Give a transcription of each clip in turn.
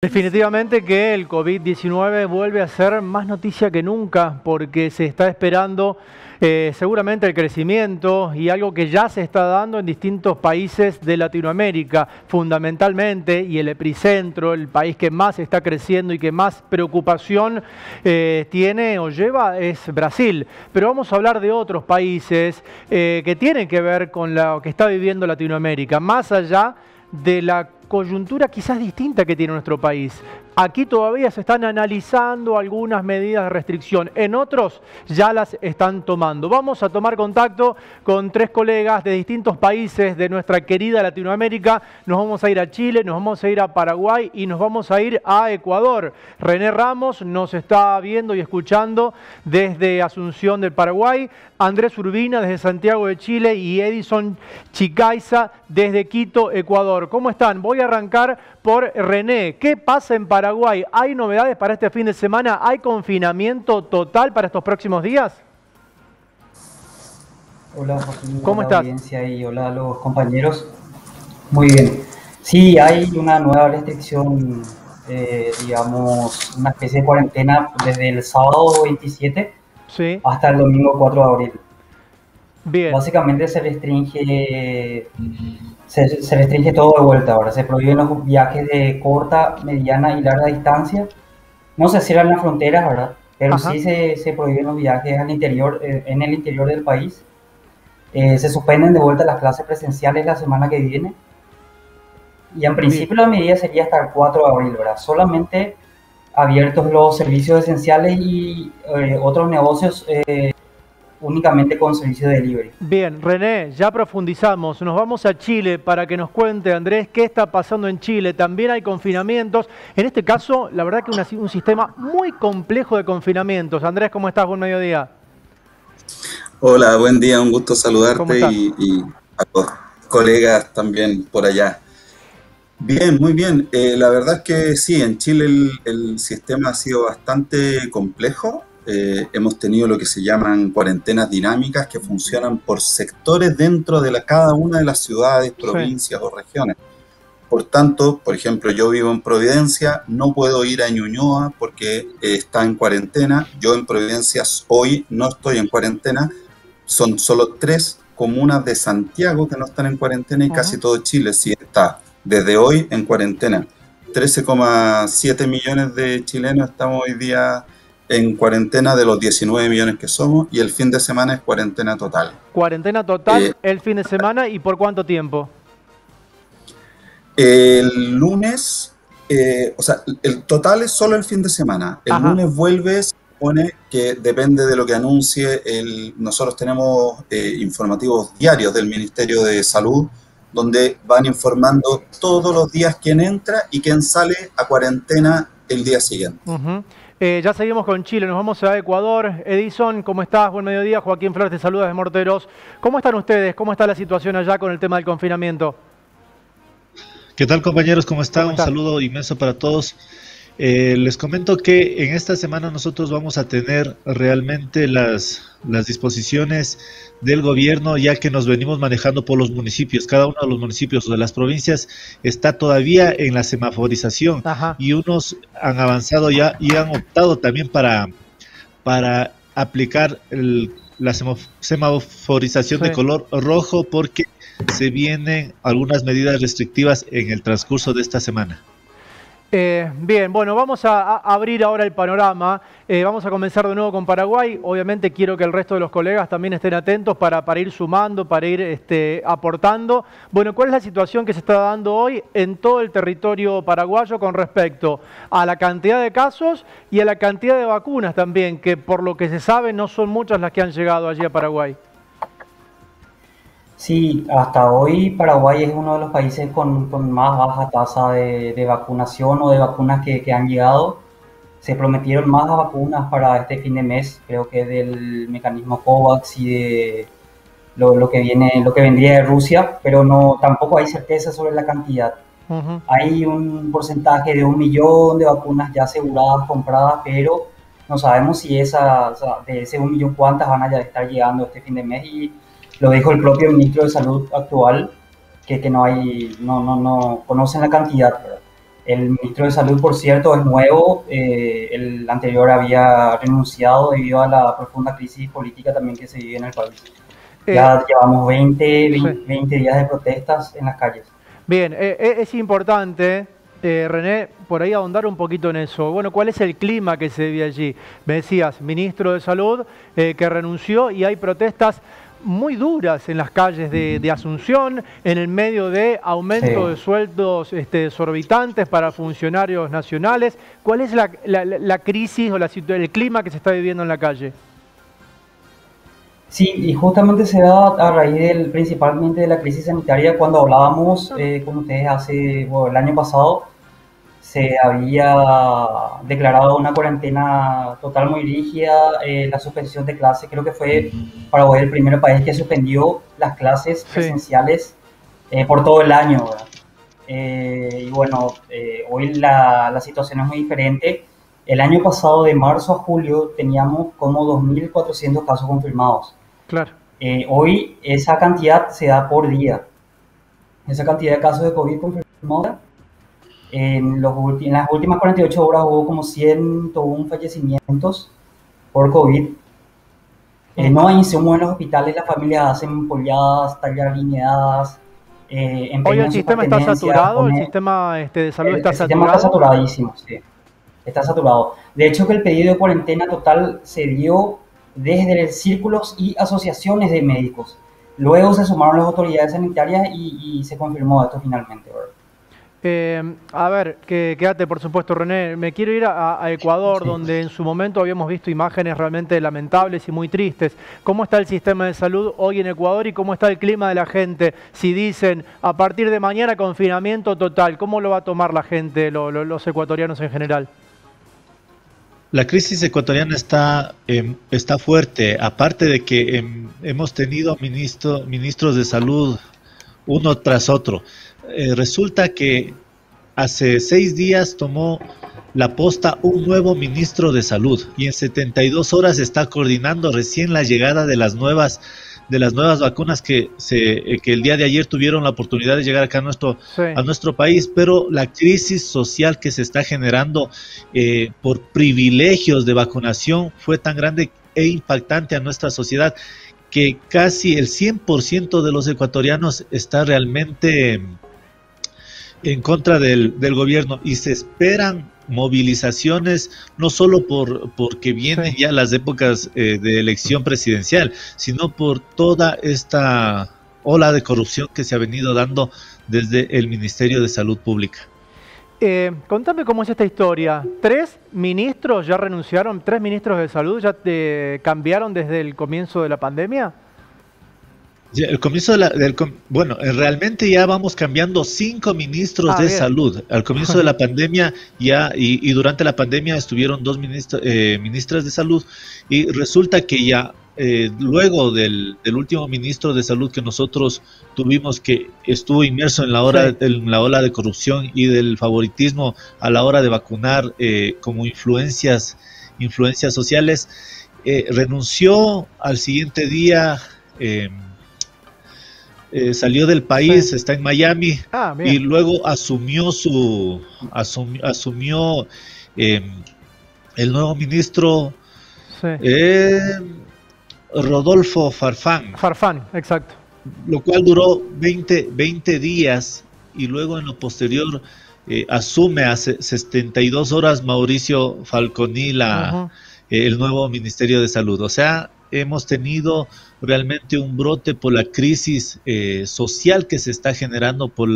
Definitivamente que el COVID-19 vuelve a ser más noticia que nunca porque se está esperando seguramente el crecimiento y algo que ya se está dando en distintos países de Latinoamérica, fundamentalmente, y el epicentro, el país que más está creciendo y que más preocupación tiene o lleva es Brasil. Pero vamos a hablar de otros países que tienen que ver con lo que está viviendo Latinoamérica, más allá de la coyuntura quizás distinta que tiene nuestro país. Aquí todavía se están analizando algunas medidas de restricción, en otros ya las están tomando. Vamos a tomar contacto con tres colegas de distintos países de nuestra querida Latinoamérica. Nos vamos a ir a Chile, nos vamos a ir a Paraguay y nos vamos a ir a Ecuador. René Ramos nos está viendo y escuchando desde Asunción del Paraguay, Andrés Urbina desde Santiago de Chile y Edison Chicaiza desde Quito, Ecuador. ¿Cómo están? Voy a arrancar por René. ¿Qué pasa en Paraguay? ¿Hay novedades para este fin de semana? ¿Hay confinamiento total para estos próximos días? Hola Joaquín, ¿Cómo hola estás? audiencia y hola a los compañeros. Muy bien. Sí, hay una nueva restricción, digamos, una especie de cuarentena desde el sábado 27 Sí, hasta el domingo 4 de abril. bien. Básicamente se restringe todo de vuelta ahora. Se prohíben los viajes de corta, mediana y larga distancia. No se cierran las fronteras, ¿verdad? Pero Ajá, sí se prohíben los viajes al interior, en el interior del país. Se suspenden de vuelta las clases presenciales la semana que viene. Y en bien. principio la medida sería hasta el 4 de abril, ¿verdad? Solamente abiertos los servicios esenciales y otros negocios únicamente con servicio de delivery. Bien, René, ya profundizamos. Nos vamos a Chile para que nos cuente, Andrés, qué está pasando en Chile. También hay confinamientos. En este caso, la verdad que un sistema muy complejo de confinamientos. Andrés, ¿cómo estás? Buen mediodía. Hola, buen día, un gusto ¿Cómo saludarte estás? y a los colegas también por allá. Bien, muy bien. La verdad es que sí, en Chile el sistema ha sido bastante complejo. Hemos tenido lo que se llaman cuarentenas dinámicas que funcionan por sectores dentro de cada una de las ciudades, Sí. provincias o regiones. Por tanto, por ejemplo, yo vivo en Providencia, no puedo ir a Ñuñoa porque está en cuarentena. Yo en Providencia hoy no estoy en cuarentena. Son solo tres comunas de Santiago que no están en cuarentena y casi Ujú. todo Chile sí está desde hoy en cuarentena. 13,7 millones de chilenos estamos hoy día en cuarentena de los 19 millones que somos y el fin de semana es cuarentena total. Cuarentena Eh, total el fin de semana y ¿por cuánto tiempo? el lunes, o sea, el total es solo el fin de semana. El Ajá. lunes vuelve, se supone que depende de lo que anuncie. Nosotros tenemos informativos diarios del Ministerio de Salud, donde van informando todos los días quién entra y quién sale a cuarentena el día siguiente. Ujú. Ya seguimos con Chile, nos vamos a Ecuador. Edison, ¿cómo estás? Buen mediodía. Joaquín Flores te saluda desde Morteros. ¿Cómo están ustedes? ¿Cómo está la situación allá con el tema del confinamiento? ¿Qué tal compañeros? ¿Cómo están? ¿Cómo Un están? saludo inmenso para todos. Les comento que en esta semana nosotros vamos a tener realmente las disposiciones del gobierno, ya que nos venimos manejando por los municipios. Cada uno de los municipios o de las provincias está todavía en la semaforización Ajá. y unos han avanzado ya y han optado también para aplicar la semaforización de Sí. color rojo porque se vienen algunas medidas restrictivas en el transcurso de esta semana. Bien, bueno, vamos a abrir ahora el panorama. Vamos a comenzar de nuevo con Paraguay. Obviamente quiero que el resto de los colegas también estén atentos para ir sumando, para ir aportando. Bueno, ¿cuál es la situación que se está dando hoy en todo el territorio paraguayo con respecto a la cantidad de casos y a la cantidad de vacunas también, que por lo que se sabe no son muchas las que han llegado allí a Paraguay? Sí, hasta hoy Paraguay es uno de los países con más baja tasa de vacunación o de vacunas que han llegado. Se prometieron más vacunas para este fin de mes, creo que del mecanismo COVAX y de lo que vendría de Rusia, pero no, tampoco hay certeza sobre la cantidad. Ujú. Hay un porcentaje de 1 millón de vacunas ya aseguradas, compradas, pero no sabemos si o sea, de ese 1 millón cuántas van a ya estar llegando este fin de mes y lo dijo el propio ministro de Salud actual, que no conocen la cantidad, ¿verdad? El ministro de Salud, por cierto, es nuevo. El anterior había renunciado debido a la profunda crisis política también que se vive en el país. Ya llevamos 20 días de protestas en las calles. Bien, es importante, René, por ahí ahondar un poquito en eso. Bueno, ¿cuál es el clima que se vive allí? Me decías, ministro de Salud que renunció y hay protestas muy duras en las calles de Asunción, en el medio de aumento de sueldos exorbitantes para funcionarios nacionales. ¿Cuál es la crisis o el clima que se está viviendo en la calle? Sí, y justamente se da a raíz principalmente de la crisis sanitaria. Cuando hablábamos con ustedes el año pasado, se había declarado una cuarentena total muy rígida, la suspensión de clases. Creo que fue Paraguay el primer país que suspendió las clases presenciales por todo el año, ¿verdad? Y bueno, hoy la situación es muy diferente. El año pasado, de marzo a julio, teníamos como 2.400 casos confirmados. Claro. Hoy esa cantidad se da por día. Esa cantidad de casos de COVID confirmados. En las últimas 48 horas hubo como 101 fallecimientos por COVID. No hay insumos en los hospitales, las familias hacen polladas, tallarines. Hoy el sistema está saturado, el sistema de salud está saturado. El sistema está saturadísimo, sí. Está saturado. De hecho, que el pedido de cuarentena total se dio desde círculos y asociaciones de médicos. Luego se sumaron las autoridades sanitarias y se confirmó esto finalmente, ¿verdad? A ver, quédate por supuesto, René. Me quiero ir a Ecuador, donde en su momento habíamos visto imágenes realmente lamentables y muy tristes. ¿Cómo está el sistema de salud hoy en Ecuador y cómo está el clima de la gente? Si dicen, a partir de mañana confinamiento total, ¿cómo lo va a tomar la gente, los ecuatorianos en general? La crisis ecuatoriana está fuerte, aparte de que hemos tenido ministros de salud uno tras otro. Resulta que hace 6 días tomó la posta un nuevo ministro de salud y en 72 horas está coordinando recién la llegada de las nuevas vacunas que el día de ayer tuvieron la oportunidad de llegar acá a nuestro país, pero la crisis social que se está generando por privilegios de vacunación fue tan grande e impactante a nuestra sociedad que casi el 100% de los ecuatorianos está realmente en contra del gobierno y se esperan movilizaciones no solo porque vienen ya las épocas de elección presidencial, sino por toda esta ola de corrupción que se ha venido dando desde el Ministerio de Salud Pública. Contame cómo es esta historia. 3 ministros ya renunciaron, 3 ministros de salud ya cambiaron desde el comienzo de la pandemia. El comienzo bueno, realmente ya vamos cambiando 5 ministros de salud. Al comienzo de la pandemia y durante la pandemia estuvieron 2 ministras de salud y resulta que ya luego del último ministro de salud que nosotros tuvimos, que estuvo inmerso en la ola de corrupción y del favoritismo a la hora de vacunar como influencias sociales, renunció al siguiente día. Salió del país, está en Miami y luego asumió el nuevo ministro Rodolfo Farfán. Farfán, exacto. Lo cual duró 20 días y luego en lo posterior asume hace 72 horas Mauricio Falconi el nuevo Ministerio de Salud. O sea, hemos tenido realmente un brote por la crisis social que se está generando por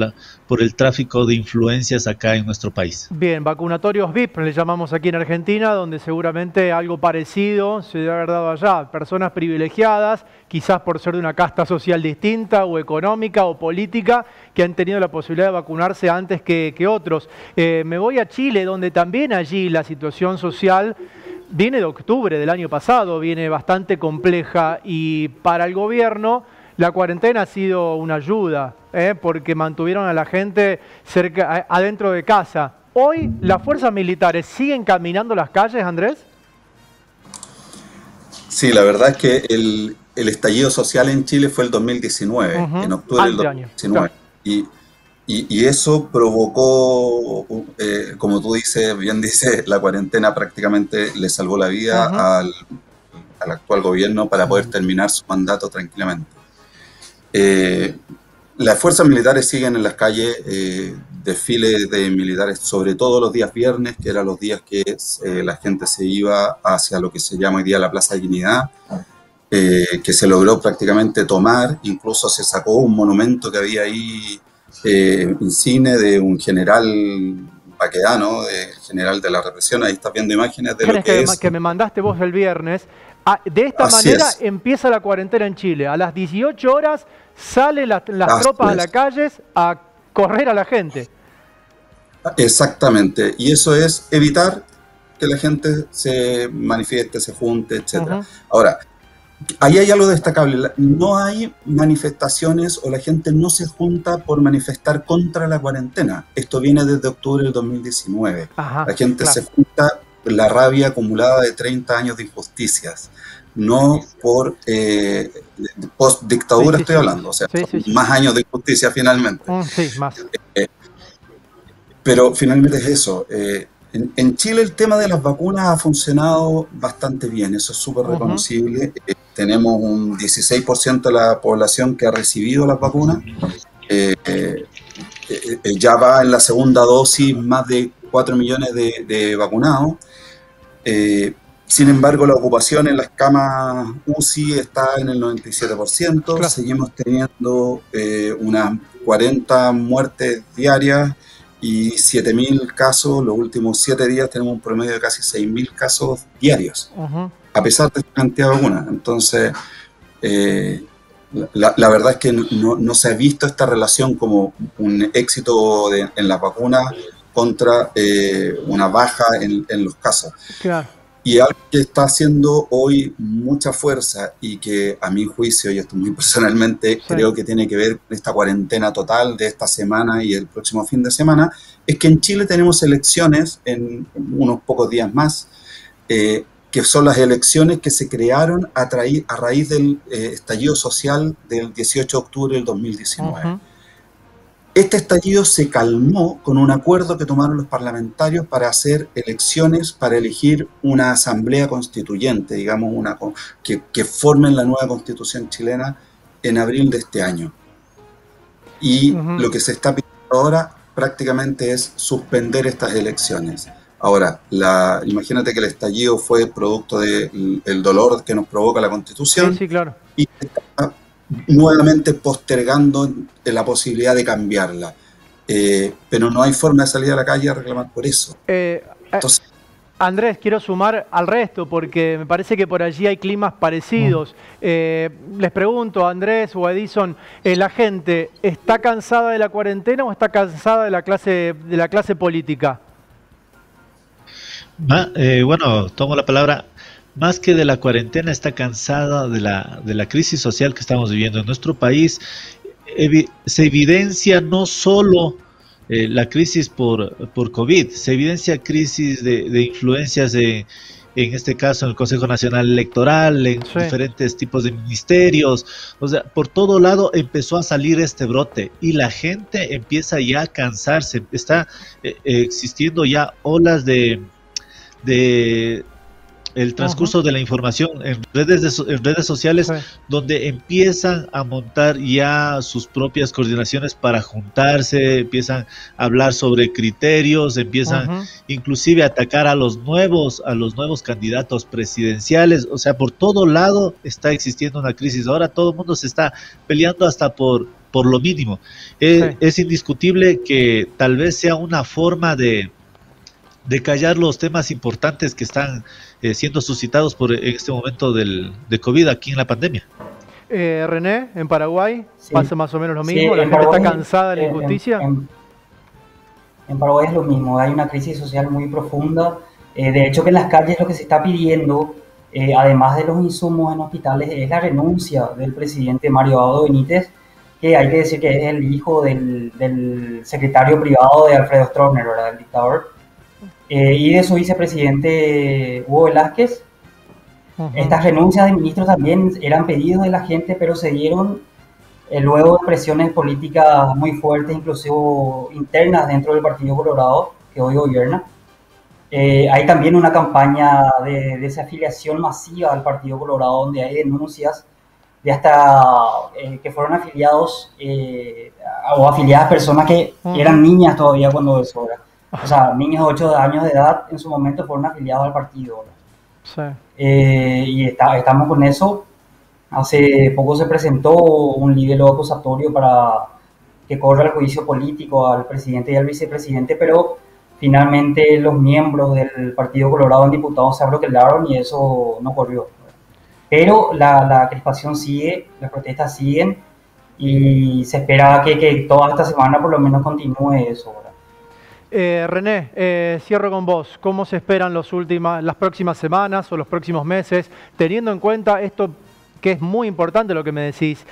el tráfico de influencias acá en nuestro país. Bien, vacunatorios VIP, le llamamos aquí en Argentina, donde seguramente algo parecido se debe haber dado allá. Personas privilegiadas, quizás por ser de una casta social distinta o económica o política, que han tenido la posibilidad de vacunarse antes que otros. Me voy a Chile, donde también allí la situación social viene de octubre del año pasado, viene bastante compleja y para el gobierno la cuarentena ha sido una ayuda, porque mantuvieron a la gente adentro de casa. Hoy las fuerzas militares siguen caminando las calles, Andrés. Sí, la verdad es que el estallido social en Chile fue el 2019, en octubre del 2019. Claro. y eso provocó, como tú dices, bien dices, la cuarentena prácticamente le salvó la vida al actual gobierno para poder terminar su mandato tranquilamente. Las fuerzas militares siguen en las calles, desfiles de militares, sobre todo los días viernes, que eran los días que la gente se iba hacia lo que se llama hoy día la Plaza de Dignidad, que se logró prácticamente tomar, incluso se sacó un monumento que había ahí, insigne de un general baquedano, general de la represión. Ahí estás viendo imágenes de lo que es. Que me mandaste vos el viernes. De esta Así manera es. empieza la cuarentena en Chile. A las 18 horas salen las tropas a las calles a correr a la gente. Exactamente. Y eso es evitar que la gente se manifieste, se junte, etc. Ahora, ahí hay algo destacable. No hay manifestaciones o la gente no se junta por manifestar contra la cuarentena. Esto viene desde octubre del 2019. La gente se junta por la rabia acumulada de 30 años de injusticias. No por post-dictadura estoy hablando. O sea, más años de injusticia finalmente. Sí, más. Pero finalmente es eso. En Chile el tema de las vacunas ha funcionado bastante bien, eso es súper reconocible. Tenemos un 16% de la población que ha recibido las vacunas. Ya va en la segunda dosis más de 4 millones de vacunados. Sin embargo, la ocupación en las camas UCI está en el 97%. Claro. Seguimos teniendo unas 40 muertes diarias y 7.000 casos. Los últimos 7 días tenemos un promedio de casi 6.000 casos diarios, a pesar de esta cantidad de vacunas. Entonces, la verdad es que no se ha visto esta relación como un éxito en las vacunas contra una baja en los casos. Claro. Y algo que está haciendo hoy mucha fuerza y que a mi juicio, y esto muy personalmente, creo que tiene que ver con esta cuarentena total de esta semana y el próximo fin de semana, es que en Chile tenemos elecciones en unos pocos días más, que son las elecciones que se crearon a raíz del estallido social del 18 de octubre del 2019. Este estallido se calmó con un acuerdo que tomaron los parlamentarios para hacer elecciones, para elegir una asamblea constituyente, digamos, que formen la nueva constitución chilena en abril de este año. Y lo que se está pidiendo ahora prácticamente es suspender estas elecciones. Ahora, imagínate que el estallido fue producto del dolor que nos provoca la constitución. Sí, claro. Y está nuevamente postergando la posibilidad de cambiarla. Pero no hay forma de salir a la calle a reclamar por eso. Entonces, Andrés, quiero sumar al resto porque me parece que por allí hay climas parecidos. Les pregunto a Andrés o a Edison, ¿la gente está cansada de la cuarentena o está cansada de la clase política? Bueno, tomo la palabra. Más que de la cuarentena, está cansada de la crisis social que estamos viviendo en nuestro país. Se evidencia no solo la crisis por COVID, se evidencia crisis de influencias en este caso en el Consejo Nacional Electoral, en diferentes tipos de ministerios. O sea, por todo lado empezó a salir este brote y la gente empieza ya a cansarse. Está existiendo ya olas de el transcurso de la información en redes sociales, donde empiezan a montar ya sus propias coordinaciones para juntarse, empiezan a hablar sobre criterios, empiezan inclusive a atacar a los nuevos candidatos presidenciales. O sea, por todo lado está existiendo una crisis. Ahora todo el mundo se está peleando hasta por lo mínimo. Es indiscutible que tal vez sea una forma de callar los temas importantes que están siendo suscitados en este momento de COVID aquí en la pandemia. René, en Paraguay pasa más o menos lo mismo, la gente está cansada de la injusticia. En Paraguay es lo mismo, hay una crisis social muy profunda. De hecho, que en las calles lo que se está pidiendo, además de los insumos en hospitales, es la renuncia del presidente Mario Abdo Benítez, que hay que decir que es el hijo del secretario privado de Alfredo Stroessner, ¿verdad? El dictador. Y de su vicepresidente Hugo Velázquez. Estas renuncias de ministros también eran pedidos de la gente, pero se dieron luego de presiones políticas muy fuertes, inclusive internas dentro del Partido Colorado, que hoy gobierna, hay también una campaña de desafiliación masiva al Partido Colorado, donde hay denuncias de hasta que fueron afiliados o afiliadas personas que eran niñas todavía cuando eso era. O sea, niños de 8 años de edad en su momento fueron afiliados al partido. Sí. Y estamos con eso. Hace poco se presentó un libelo acusatorio para que corra el juicio político al presidente y al vicepresidente, pero finalmente los miembros del Partido Colorado en diputados se abroquelaron y eso no corrió. Pero la crispación sigue, las protestas siguen y se espera que toda esta semana por lo menos continúe eso. René, cierro con vos. ¿Cómo se esperan las próximas semanas o los próximos meses, teniendo en cuenta esto que es muy importante lo que me decís,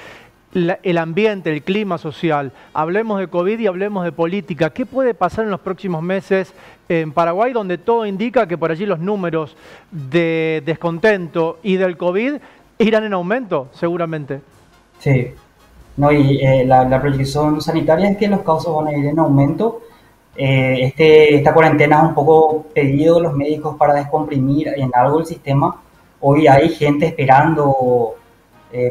el ambiente, el clima social? Hablemos de COVID y hablemos de política. ¿Qué puede pasar en los próximos meses en Paraguay, donde todo indica que por allí los números de descontento y del COVID irán en aumento, seguramente? Sí. No, y la proyección sanitaria es que los casos van a ir en aumento. Esta cuarentena es un poco pedido de los médicos para descomprimir en algo el sistema. Hoy hay gente esperando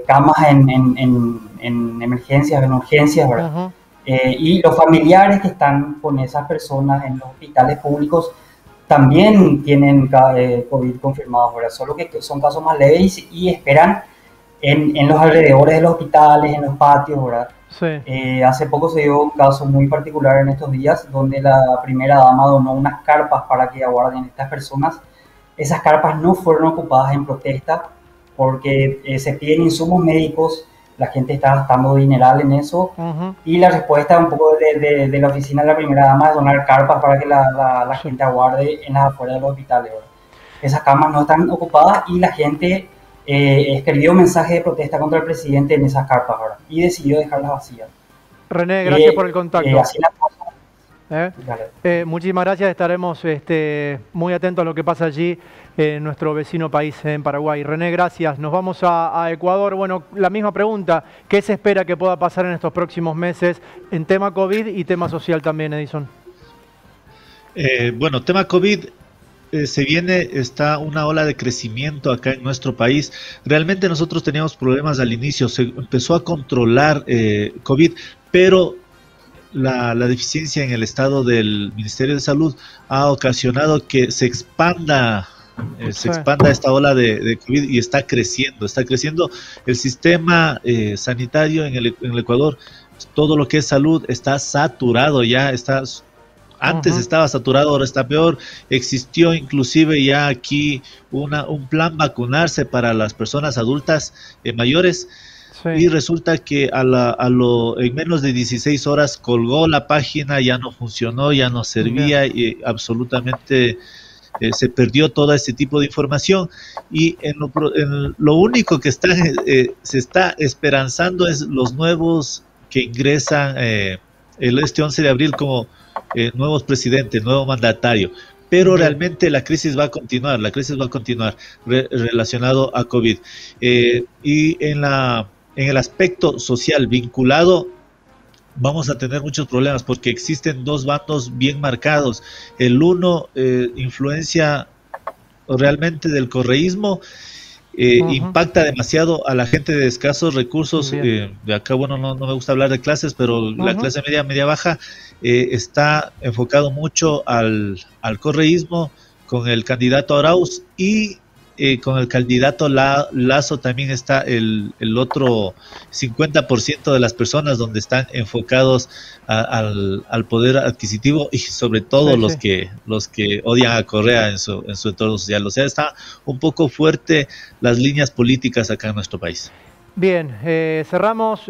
camas en emergencias, en urgencias, ¿verdad? Y los familiares que están con esas personas en los hospitales públicos también tienen COVID confirmados, ¿verdad? Solo que son casos más leves y esperan en los alrededores de los hospitales, en los patios, ¿verdad? Sí. Hace poco se dio un caso muy particular en estos días donde la primera dama donó unas carpas para que aguarden estas personas. Esas carpas no fueron ocupadas en protesta porque se piden insumos médicos, la gente está gastando dineral en eso, y la respuesta un poco de la oficina de la primera dama es donar carpas para que la gente aguarde en las afueras de los hospitales, ¿verdad? Esas camas no están ocupadas y la gente escribió mensajes de protesta contra el presidente en esas carpas, ¿verdad? Y decidió dejarlas vacías. René, gracias por el contacto. Así la cosa. Muchísimas gracias, estaremos muy atentos a lo que pasa allí en nuestro vecino país, en Paraguay. René, gracias. Nos vamos a Ecuador. Bueno, la misma pregunta, ¿qué se espera que pueda pasar en estos próximos meses en tema COVID y tema social también, Edison? Bueno, tema COVID, está una ola de crecimiento acá en nuestro país. Realmente nosotros teníamos problemas al inicio, se empezó a controlar COVID, pero la deficiencia en el estado del Ministerio de Salud ha ocasionado que se expanda esta ola de COVID y está creciendo el sistema sanitario en el Ecuador. Todo lo que es salud está saturado ya, antes estaba saturado, ahora está peor. Existió inclusive ya aquí un plan vacunarse para las personas adultas mayores. Sí. Y resulta que en menos de 16 horas colgó la página, ya no funcionó, ya no servía y absolutamente se perdió todo este tipo de información. Y lo único que se está esperanzando es los nuevos que ingresan este 11 de abril como nuevos presidentes, nuevo mandatario. Pero realmente la crisis va a continuar relacionado a COVID. Y en el aspecto social vinculado, vamos a tener muchos problemas porque existen dos bandos bien marcados. El uno, influencia realmente del correísmo, impacta demasiado a la gente de escasos recursos. De acá, bueno, no me gusta hablar de clases, pero la clase media baja está enfocado mucho al correísmo con el candidato Arauz y con el candidato Lazo también está el otro 50% de las personas donde están enfocados al poder adquisitivo y sobre todo los que odian a Correa en su entorno social. O sea, está un poco fuerte las líneas políticas acá en nuestro país. Bien, cerramos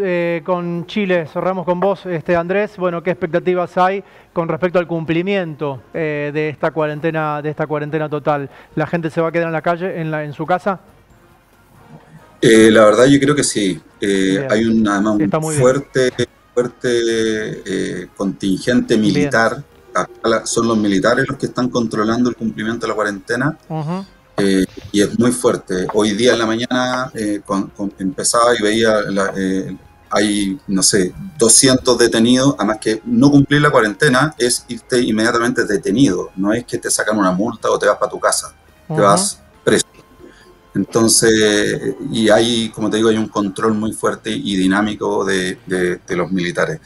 con Chile, cerramos con vos, Andrés. Bueno, ¿qué expectativas hay con respecto al cumplimiento de esta cuarentena total? ¿La gente se va a quedar en la calle, en su casa? La verdad yo creo que sí. Hay un fuerte contingente militar. Son los militares los que están controlando el cumplimiento de la cuarentena. Y es muy fuerte. Hoy día en la mañana empezaba y veía hay, no sé, 200 detenidos, además que no cumplir la cuarentena es irte inmediatamente detenido, no es que te sacan una multa o te vas para tu casa, te vas preso. Entonces, y hay, como te digo, hay un control muy fuerte y dinámico de los militares.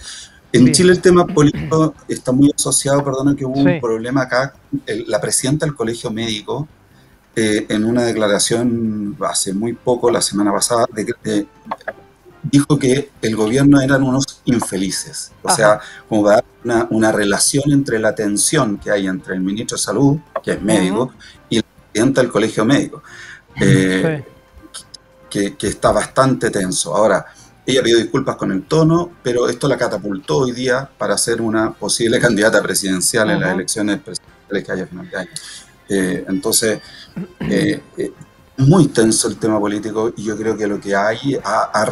En Chile el tema político está muy asociado, perdona, que hubo un problema acá. La presidenta del Colegio Médico, en una declaración hace muy poco, la semana pasada, dijo que el gobierno eran unos infelices. O sea, como va a dar una relación entre la tensión que hay entre el ministro de Salud, que es médico, y la presidenta del Colegio Médico, que está bastante tenso. Ahora, ella pidió disculpas con el tono, pero esto la catapultó hoy día para ser una posible candidata presidencial en las elecciones presidenciales que haya a final de año. Entonces, muy tenso el tema político, y yo creo que lo que hay ha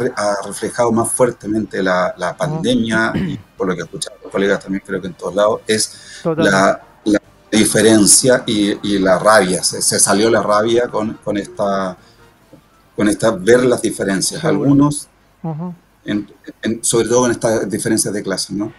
reflejado más fuertemente la pandemia, y por lo que he escuchado a los colegas también creo que en todos lados, es la diferencia y la rabia. Se salió la rabia con esta ver las diferencias. Algunos, sobre todo con estas diferencias de clases, ¿no?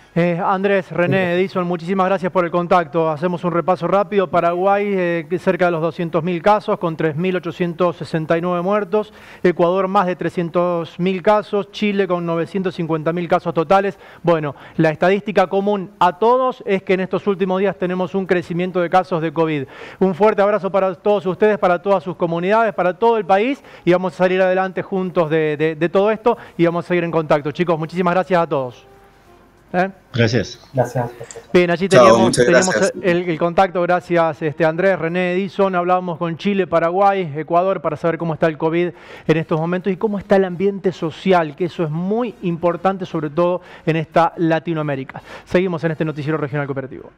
Andrés, René, Edison, muchísimas gracias por el contacto. Hacemos un repaso rápido. Paraguay, cerca de los 200.000 casos, con 3.869 muertos. Ecuador, más de 300.000 casos. Chile, con 950.000 casos totales. Bueno, la estadística común a todos es que en estos últimos días tenemos un crecimiento de casos de COVID. Un fuerte abrazo para todos ustedes, para todas sus comunidades, para todo el país, y vamos a salir adelante juntos de todo esto, y vamos a seguir en contacto. Chicos, muchísimas gracias a todos. Gracias. Bien, allí teníamos el contacto. Gracias, Andrés, René, Edison. Hablábamos con Chile, Paraguay, Ecuador, para saber cómo está el COVID en estos momentos y cómo está el ambiente social, que eso es muy importante, sobre todo en esta Latinoamérica. Seguimos en este noticiero regional cooperativo.